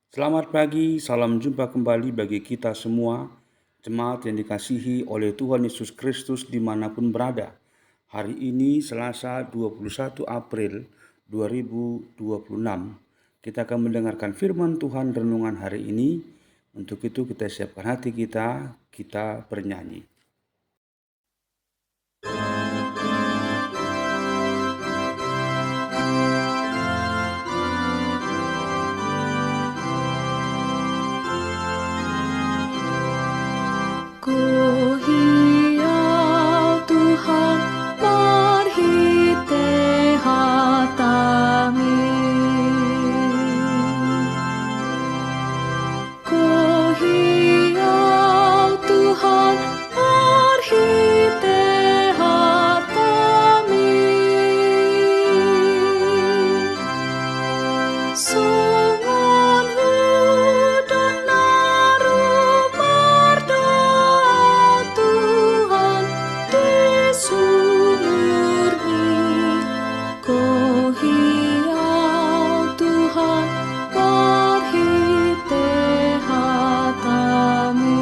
Selamat pagi, salam jumpa kembali bagi kita semua, jemaat yang dikasihi oleh Tuhan Yesus Kristus dimanapun berada. Hari ini Selasa 21 April 2026, kita akan mendengarkan firman Tuhan renungan hari ini. Untuk itu kita siapkan hati kita bernyanyi. Ku hiau Tuhan marhite hatami. Ku hiau Tuhan marhite hatami. Sungun hudan naru berdoa Tuhan di sumurni. Ku hiau Tuhan marhite hatami.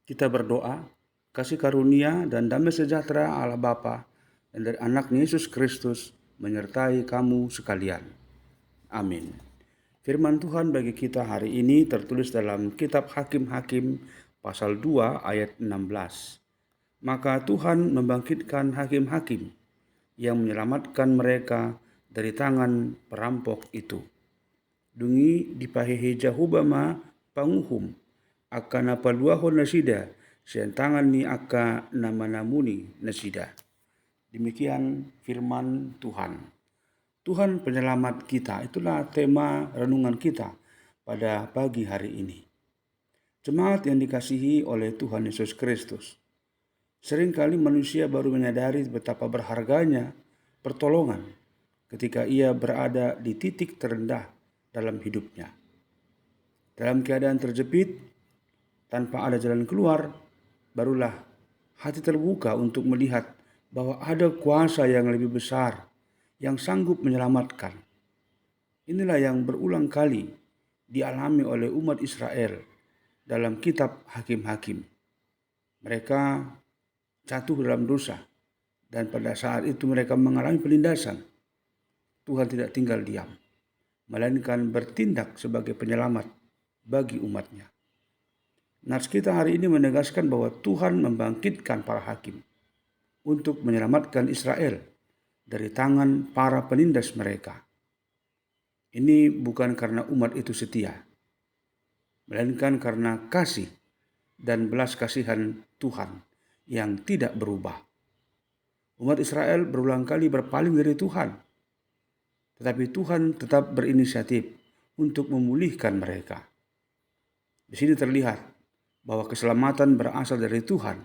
Kita berdoa, kasih karunia dan damai sejahtera Allah Bapa dan dari anaknya Yesus Kristus menyertai kamu sekalian. Amin. Firman Tuhan bagi kita hari ini tertulis dalam kitab Hakim-Hakim pasal 2 ayat 16. Maka Tuhan membangkitkan hakim-hakim yang menyelamatkan mereka dari tangan perampok itu. Dungi dipahehe Jahubama panguhum akan apaluahon nasida tangan ni aka nama-namuni nasida. Demikian firman Tuhan. Tuhan penyelamat kita, itulah tema renungan kita pada pagi hari ini. Jemaat yang dikasihi oleh Tuhan Yesus Kristus. Seringkali manusia baru menyadari betapa berharganya pertolongan ketika ia berada di titik terendah dalam hidupnya. Dalam keadaan terjepit, tanpa ada jalan keluar, barulah hati terbuka untuk melihat bahwa ada kuasa yang lebih besar yang sanggup menyelamatkan. Inilah yang berulang kali dialami oleh umat Israel dalam kitab Hakim-Hakim. Mereka jatuh dalam dosa dan pada saat itu mereka mengalami penindasan. Tuhan tidak tinggal diam, melainkan bertindak sebagai penyelamat bagi umatnya. Nats kita hari ini menegaskan bahwa Tuhan membangkitkan para hakim untuk menyelamatkan Israel dari tangan para penindas mereka. Ini bukan karena umat itu setia, melainkan karena kasih dan belas kasihan Tuhan yang tidak berubah. Umat Israel berulang kali berpaling dari Tuhan, tetapi Tuhan tetap berinisiatif untuk memulihkan mereka. Di sini terlihat bahwa keselamatan berasal dari Tuhan,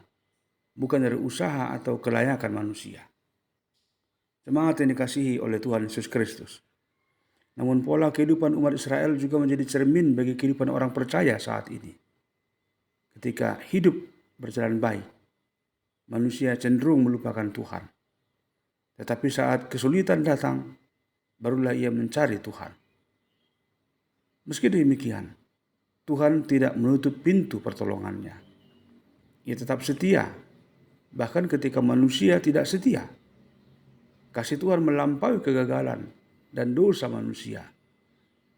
bukan dari usaha atau kelayakan manusia. Jemaat yang dikasihi oleh Tuhan Yesus Kristus. Namun pola kehidupan umat Israel juga menjadi cermin bagi kehidupan orang percaya saat ini. Ketika hidup berjalan baik, manusia cenderung melupakan Tuhan. Tetapi saat kesulitan datang, barulah ia mencari Tuhan. Meski demikian, Tuhan tidak menutup pintu pertolongannya. Ia tetap setia, bahkan ketika manusia tidak setia. Kasih Tuhan melampaui kegagalan dan dosa manusia.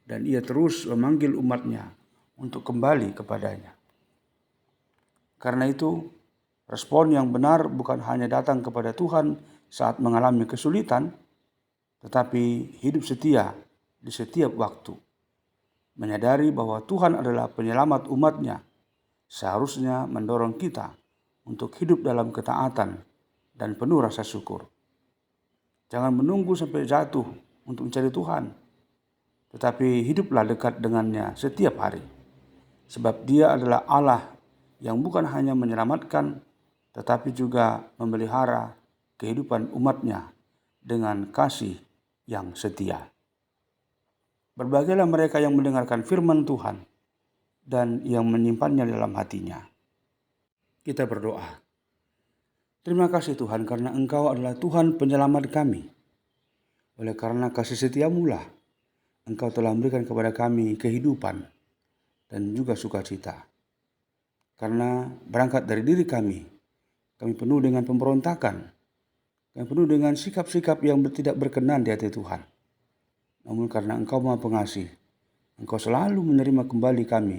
Dan ia terus memanggil umatnya untuk kembali kepadanya. Karena itu, respon yang benar bukan hanya datang kepada Tuhan saat mengalami kesulitan, tetapi hidup setia di setiap waktu. Menyadari bahwa Tuhan adalah penyelamat umatnya, seharusnya mendorong kita untuk hidup dalam ketaatan dan penuh rasa syukur. Jangan menunggu sampai jatuh untuk mencari Tuhan, tetapi hiduplah dekat dengannya setiap hari. Sebab Dia adalah Allah yang bukan hanya menyelamatkan, tetapi juga memelihara kehidupan umatnya dengan kasih yang setia. Berbahagialah mereka yang mendengarkan firman Tuhan dan yang menyimpannya dalam hatinya. Kita berdoa. Terima kasih Tuhan karena Engkau adalah Tuhan penyelamat kami. Oleh karena kasih setiamu lah, Engkau telah memberikan kepada kami kehidupan dan juga sukacita. Karena berangkat dari diri kami penuh dengan pemberontakan, kami penuh dengan sikap-sikap yang tidak berkenan di hati Tuhan. Namun karena Engkau Maha Pengasih, Engkau selalu menerima kembali kami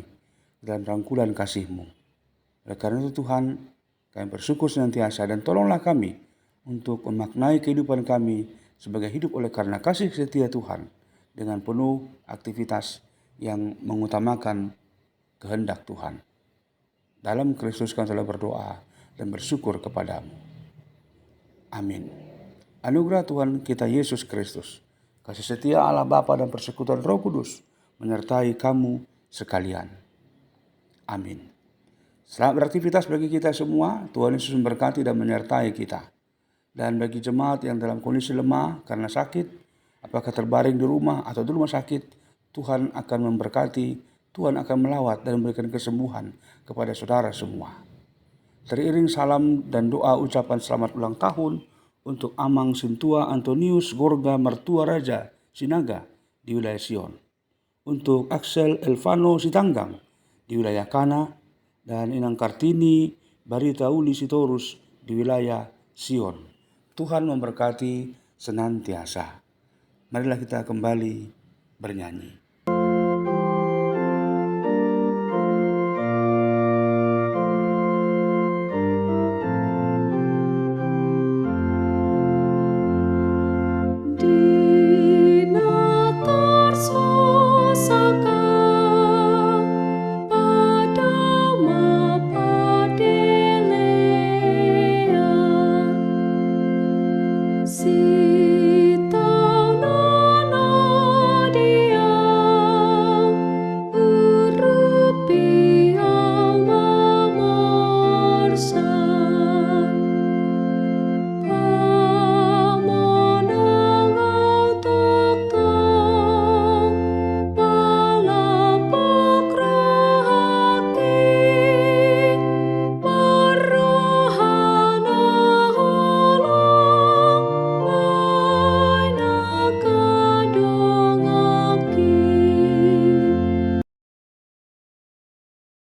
dalam rangkulan kasih-Mu. Oleh karena itu Tuhan, kami bersyukur senantiasa dan tolonglah kami untuk memaknai kehidupan kami sebagai hidup oleh karena kasih setia Tuhan dengan penuh aktivitas yang mengutamakan kehendak Tuhan. Dalam Kristus kami telah berdoa dan bersyukur kepadamu. Amin. Anugerah Tuhan kita Yesus Kristus, kasih setia Allah Bapa dan persekutuan Roh Kudus menyertai kamu sekalian. Amin. Selamat beraktivitas bagi kita semua. Tuhan Yesus memberkati dan menyertai kita. Dan bagi jemaat yang dalam kondisi lemah karena sakit, apakah terbaring di rumah atau di rumah sakit, Tuhan akan memberkati, Tuhan akan melawat dan memberikan kesembuhan kepada saudara semua. Teriring salam dan doa ucapan selamat ulang tahun untuk Amang Sintua Antonius Gorga Mertua Raja Sinaga di wilayah Sion. Untuk Axel Elvano Sitanggang di wilayah Kana dan Inang Kartini Barita Uli Sitorus di wilayah Sion. Tuhan memberkati senantiasa. Marilah kita kembali bernyanyi.